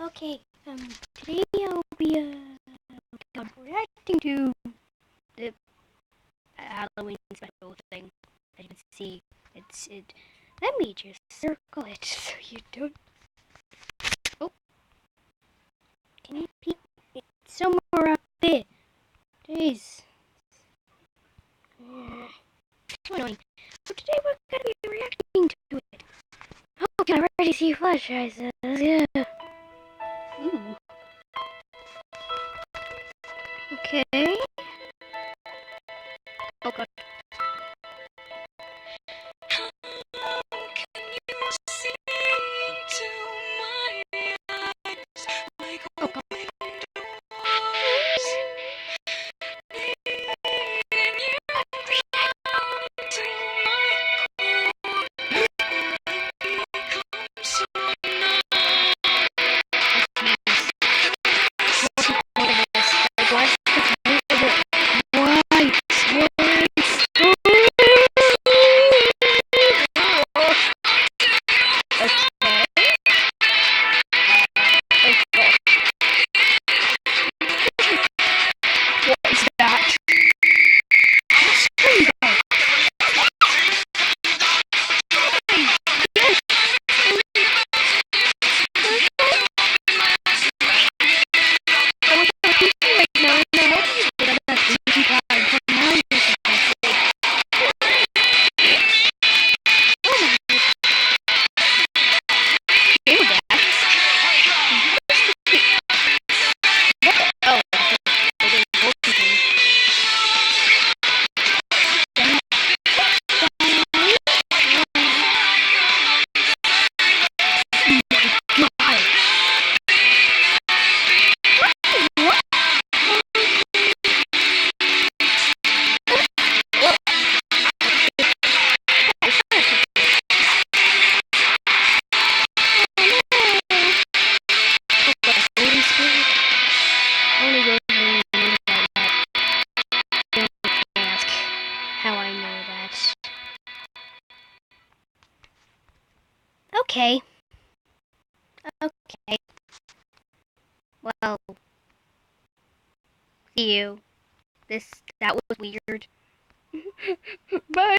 Okay, today I'll be, reacting to the Halloween special thing. As you can see, let me just circle it so you don't... Oh, can you peek? It's somewhere up there. Jeez. So annoying. So today we're gonna be reacting to it. Oh, can I already see flash eyes? Yeah. Ooh. Okay. Oh god. Oh god. How I know that. Okay. Okay. Well, see you. That was weird. Bye.